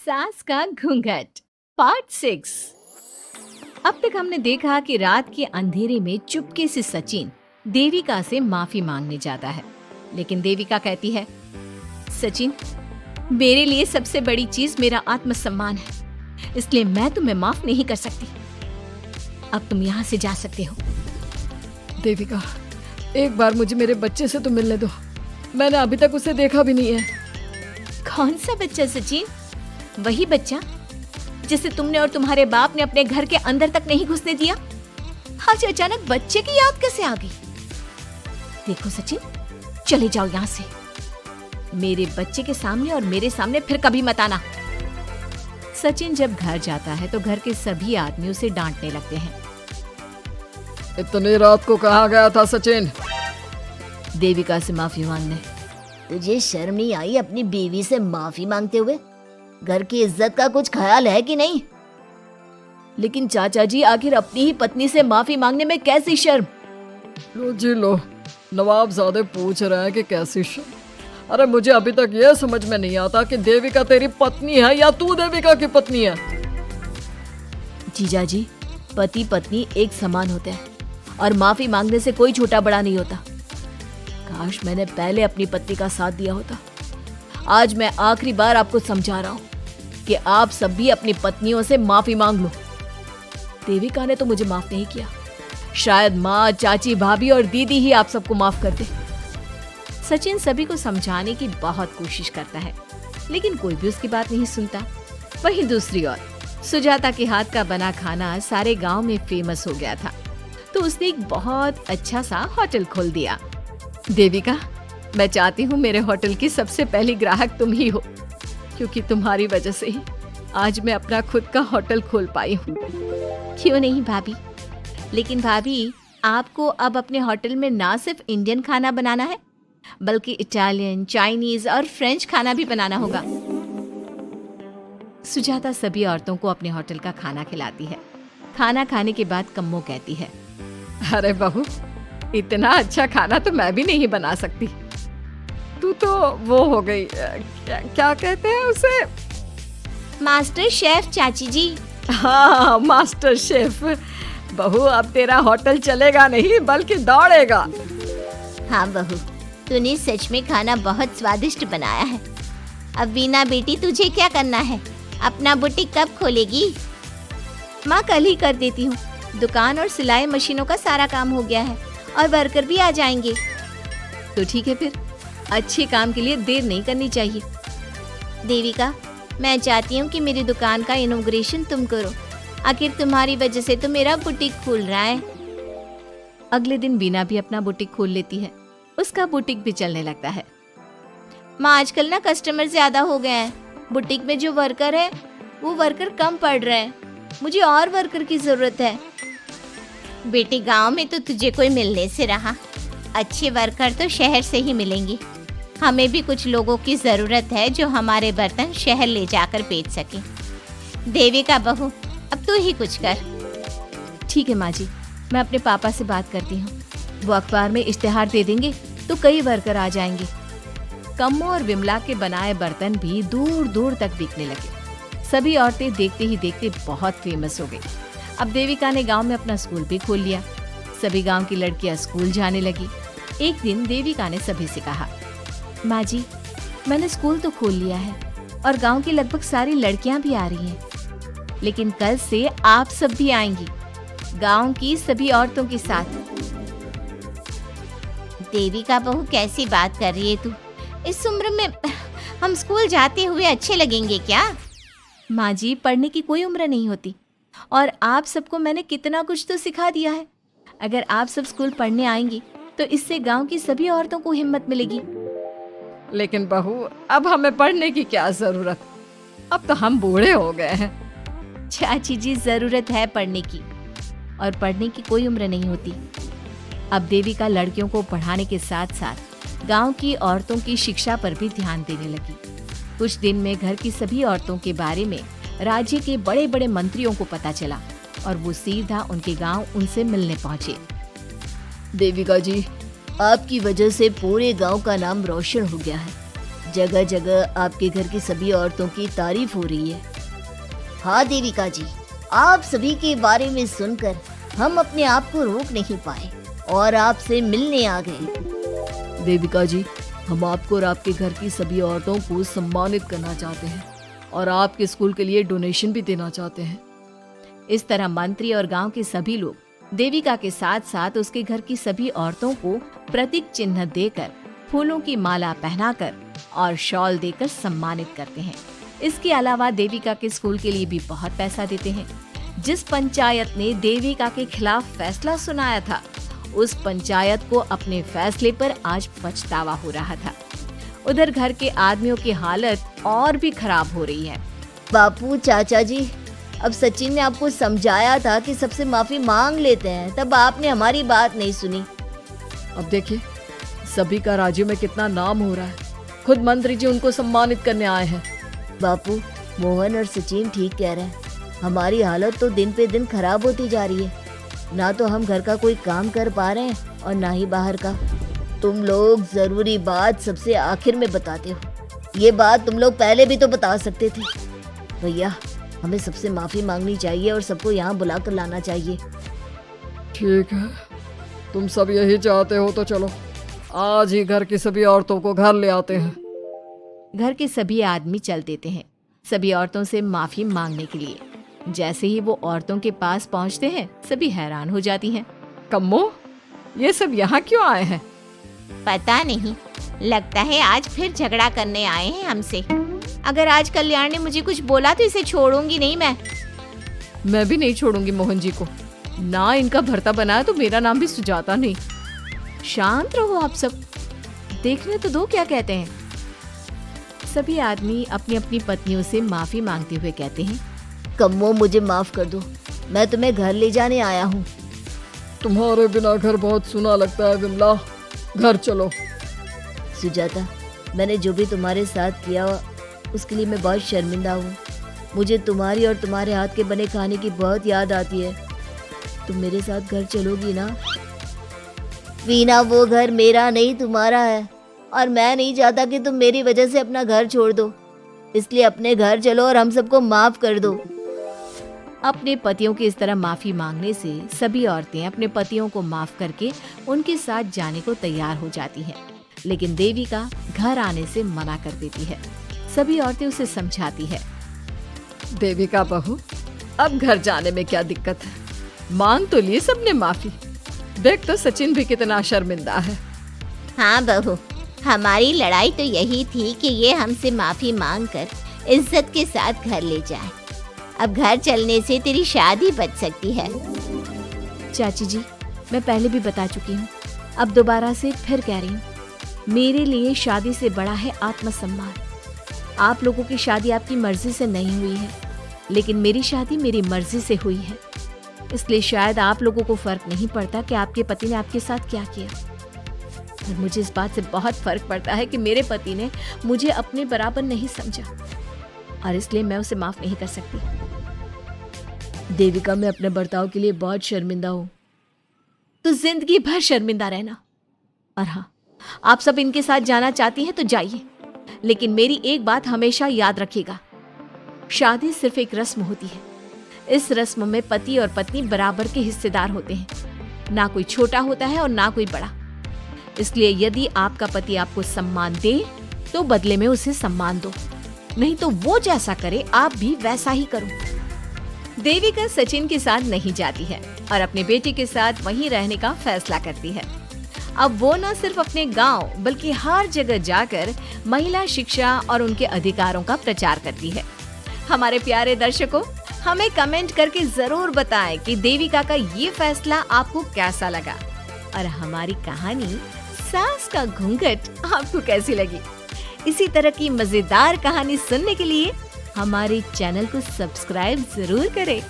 सास का घूंघट पार्ट 6। अब तक हमने देखा कि रात के अंधेरे में चुपके से सचिन देविका से माफी मांगने जाता है, लेकिन देविका कहती है, सचिन, मेरे लिए सबसे बड़ी चीज मेरा आत्मसम्मान है, इसलिए मैं तुम्हें माफ नहीं कर सकती। अब तुम यहाँ से जा सकते हो। देविका, एक बार मुझे मेरे बच्चे से तो मिलने दो। मैंने अभी तक उसे देखा भी नहीं है। कौन सा बच्चा सचिन? वही बच्चा जिसे तुमने और तुम्हारे बाप ने अपने घर के अंदर तक नहीं घुसने दिया। आज अचानक बच्चे की याद कैसे आ गई? देखो सचिन, चले जाओ यहाँ से। मेरे बच्चे के सामने और मेरे सामने फिर कभी मत आना। सचिन जब घर जाता है तो घर के सभी आदमी उसे डांटने लगते हैं। इतनी रात को कहाँ गया था सचिन? देविका से माफी मांगने। तुझे शर्म नहीं आई अपनी बीवी से माफी मांगते हुए? घर की इज्जत का कुछ ख्याल है कि नहीं? लेकिन चाचा जी, आखिर अपनी ही पत्नी से माफी मांगने में कैसी शर्म? लो जी लो, नवाबजादे पूछ रहे हैं कि कैसी शर्म। अरे मुझे अभी तक यह समझ में नहीं आता कि देविका तेरी पत्नी है या तू देविका की पत्नी है। जीजा जी, पति पत्नी एक समान होते हैं और माफी मांगने से कोई छोटा बड़ा नहीं होता। काश मैंने पहले अपनी पत्नी का साथ दिया होता। आज मैं आखिरी बार आपको समझा रहा हूँ कि आप सब भी अपनी पत्नियों से माफी मांग लो। देविका ने तो मुझे माफ नहीं किया, शायद माँ, चाची, भाभी और दीदी ही आप सबको माफ कर दे। सचिन सभी को समझाने की बहुत कोशिश करता है, लेकिन कोई भी उसकी बात नहीं सुनता। वहीं दूसरी ओर सुजाता के हाथ का बना खाना सारे गांव में फेमस हो गया था, तो उसने एक बहुत अच्छा सा होटल खोल दिया। देविका, मैं चाहती हूँ मेरे होटल की सबसे पहली ग्राहक तुम ही हो, क्योंकि तुम्हारी वजह से ही आज मैं अपना खुद का होटल खोल पाई हूँ। क्यों नहीं भाभी? लेकिन भाभी, आपको अब अपने होटल में ना सिर्फ इंडियन खाना बनाना है, बल्कि इटालियन, चाइनीज और फ्रेंच खाना भी बनाना होगा। सुजाता सभी औरतों को अपने होटल का खाना खिलाती है। खाना खाने के बाद कम्मो कहती है, अरे बहू, इतना अच्छा खाना तो मैं भी नहीं बना सकती। तू तो वो हो गई, क्या कहते हैं उसे? मास्टर शेफ चाची जी। हाँ, मास्टर शेफ। बहू, अब तेरा होटल चलेगा नहीं बल्कि दौड़ेगा। हाँ बहू, तूने सच में खाना बहुत स्वादिष्ट बनाया है। अब वीना बेटी, तुझे क्या करना है? अपना बुटीक कब खोलेगी? माँ, कल ही कर देती हूँ। दुकान और सिलाई मशीनों का सारा काम हो गया है और वर्कर भी आ जाएंगे। तो ठीक है, फिर अच्छे काम के लिए देर नहीं करनी चाहिए। देविका, मैं चाहती हूँ कि मेरी दुकान का इनॉग्रेशन तुम करो। आखिर तुम्हारी वजह से तो मेरा बुटीक खुल रहा है। अगले दिन वीना भी अपना बुटीक खोल लेती है। उसका बुटीक भी चलने लगता है। माँ, आजकल ना कस्टमर ज्यादा हो गए हैं। बुटीक में जो वर्कर है वो वर्कर कम पड़ रहे हैं। मुझे और वर्कर की जरूरत है। बेटी, गांव में तो तुझे कोई मिलने से रहा। अच्छे वर्कर तो शहर से ही मिलेंगे। हमें भी कुछ लोगों की जरूरत है जो हमारे बर्तन शहर ले जाकर बेच सके। देविका बहू, अब तू ही कुछ कर। ठीक है माँ जी, मैं अपने पापा से बात करती हूँ। वो अखबार में इश्तेहार दे देंगे तो कई वर्कर आ जाएंगे। कम्मो और विमला के बनाए बर्तन भी दूर दूर तक बिकने लगे। सभी औरतें देखते ही देखते बहुत फेमस हो गई। अब देविका ने गांव में अपना स्कूल भी खोल लिया। सभी गांव की लड़कियां स्कूल जाने लगी। एक दिन देविका ने सभी से कहा, माँ जी, मैंने स्कूल तो खोल लिया है और गांव की लगभग सारी लड़कियां भी आ रही हैं, लेकिन कल से आप सब भी आएंगी, गांव की सभी औरतों के साथ। देविका बहू, कैसी बात कर रही है तू? इस उम्र में हम स्कूल जाते हुए अच्छे लगेंगे क्या? माँ जी, पढ़ने की कोई उम्र नहीं होती और आप सबको मैंने कितना कुछ तो सिखा दिया है। अगर आप सब स्कूल पढ़ने आएंगी तो इससे गांव की सभी औरतों को हिम्मत मिलेगी। लेकिन बहू, अब हमें पढ़ने की क्या जरूरत? अब तो हम बूढ़े हो गए हैं। चाची जी, जरूरत है पढ़ने की, और पढ़ने की कोई उम्र नहीं होती। अब देविका लड़कियों को पढ़ाने के साथ साथ गांव की औरतों की शिक्षा पर भी ध्यान देने लगी। कुछ दिन में घर की सभी औरतों के बारे में राज्य के बड़े बड़े मंत्रियों को पता चला और वो सीधा उनके गांव उनसे मिलने पहुंचे। देविका जी, आपकी वजह से पूरे गांव का नाम रोशन हो गया है। जगह जगह आपके घर की सभी औरतों की तारीफ हो रही है। हाँ देविका जी, आप सभी के बारे में सुनकर हम अपने आप को रोक नहीं पाए और आपसे मिलने आ गए। देविका जी, हम आपको और आपके घर की सभी औरतों को सम्मानित करना चाहते हैं और आपके स्कूल के लिए डोनेशन भी देना चाहते हैं। इस तरह मंत्री और गांव के सभी लोग देविका के साथ साथ उसके घर की सभी औरतों को प्रतीक चिन्ह देकर, फूलों की माला पहनाकर और शॉल देकर सम्मानित करते हैं। इसके अलावा देविका के स्कूल के लिए भी बहुत पैसा देते हैं। जिस पंचायत ने देविका के खिलाफ फैसला सुनाया था, उस पंचायत को अपने फैसले पर आज पछतावा हो रहा था। उधर घर के आदमियों की हालत और भी खराब हो रही है। बापू, चाचा जी, अब सचिन ने आपको समझाया था कि सबसे माफी मांग लेते हैं, तब आपने हमारी बात नहीं सुनी। अब देखिए, सभी का राज्य में कितना नाम हो रहा है। खुद मंत्री जी उनको सम्मानित करने आए हैं। बापू, मोहन और सचिन ठीक कह रहे हैं। हमारी हालत तो दिन पे दिन खराब होती जा रही है। ना तो हम घर का कोई काम कर पा रहे हैं और ना ही बाहर का। तुम लोग जरूरी बात सबसे आखिर में बताते हो। ये बात तुम लोग पहले भी तो बता सकते थे। भैया, हमें सबसे माफी मांगनी चाहिए और सबको यहाँ बुला कर लाना चाहिए। ठीक है, तुम सब यही चाहते हो तो चलो, आज ही घर की सभी औरतों को घर ले आते हैं। घर के सभी आदमी चल देते हैं सभी औरतों से माफी मांगने के लिए। जैसे ही वो औरतों के पास पहुंचते हैं, सभी हैरान हो जाती हैं। कम्मो, ये सब यहाँ क्यों आए हैं? पता नहीं, लगता है आज फिर झगड़ा करने आए हैं हमसे। अगर आज कल्याण ने मुझे कुछ बोला तो इसे छोड़ूंगी नहीं मैं भी नहीं छोड़ूंगी मोहन जी को। ना इनका भरता बनाया तो मेरा नाम भी सुजाता नहीं। शांत रहो आप सब, देखने तो दो क्या कहते हैं। सभी आदमी अपनी अपनी पत्नियों से माफी मांगते हुए कहते हैं, कम्मो, मुझे माफ कर दो, मैं तुम्हें घर ले जाने आया हूँ। तुम्हारे बिना घर बहुत सुना लगता है विमला, घर चलो। सुजाता, मैंने जो भी तुम्हारे साथ किया उसके लिए मैं बहुत शर्मिंदा हूँ। मुझे तुम्हारी और तुम्हारे हाथ के बने खाने की बहुत याद आती है। तुम मेरे साथ घर चलोगी ना? वीना, वो घर मेरा नहीं तुम्हारा है और मैं नहीं चाहता कि तुम मेरी वजह से अपना घर छोड़ दो। इसलिए अपने घर चलो और हम सबको माफ कर दो। अपने पतियों की इस तरह माफी मांगने से सभी औरतें अपने पतियों को माफ करके उनके साथ जाने को तैयार हो जाती हैं। लेकिन देविका घर आने से मना कर देती है। सभी औरतें उसे समझाती है, देविका बहू, अब घर जाने में क्या दिक्कत है? मांग तो लिए सबने माफी। देख तो सचिन भी कितना शर्मिंदा है। हाँ बहू, हमारी लड़ाई तो यही थी कि ये हमसे माफी मांगकर इज्जत के साथ घर ले जाए। अब घर चलने से तेरी शादी बच सकती है। चाची जी, मैं पहले भी बता चुकी हूँ, अब दोबारा से फिर कह रही हूँ, मेरे लिए शादी से बड़ा है आत्मसम्मान। आप लोगों की शादी आपकी मर्जी से नहीं हुई है, लेकिन मेरी शादी मेरी मर्जी से हुई है। इसलिए शायद आप लोगों को फर्क नहीं पड़ता कि आपके पति ने आपके साथ क्या किया, और मुझे इस बात से बहुत फर्क पड़ता है कि मेरे पति ने मुझे अपने बराबर नहीं समझा, और इसलिए मैं उसे माफ नहीं कर सकती। देविका, मैं अपने बर्ताव के लिए बहुत शर्मिंदा हूँ। तो जिंदगी भर शर्मिंदा रहना। और हाँ, आप सब इनके साथ जाना चाहती हैं तो जाइए, लेकिन मेरी एक बात हमेशा याद रखिएगा, शादी सिर्फ एक रस्म होती है। इस रस्म में पति और पत्नी बराबर के हिस्सेदार होते हैं, ना कोई छोटा होता है और ना कोई बड़ा। इसलिए यदि आपका पति आपको सम्मान दे तो बदले में उसे सम्मान दो, नहीं तो वो जैसा करे आप भी वैसा ही करो। देविका सचिन के साथ नहीं जाती है और अपने बेटे के साथ वहीं रहने का फैसला करती है। अब वो न सिर्फ अपने गांव बल्कि हर जगह जाकर महिला शिक्षा और उनके अधिकारों का प्रचार करती है। हमारे प्यारे दर्शकों, हमें कमेंट करके जरूर बताएं कि देविका का ये फैसला आपको कैसा लगा और हमारी कहानी सास का घूंघट आपको कैसी लगी। इसी तरह की मजेदार कहानी सुनने के लिए हमारे चैनल को सब्सक्राइब जरूर करें।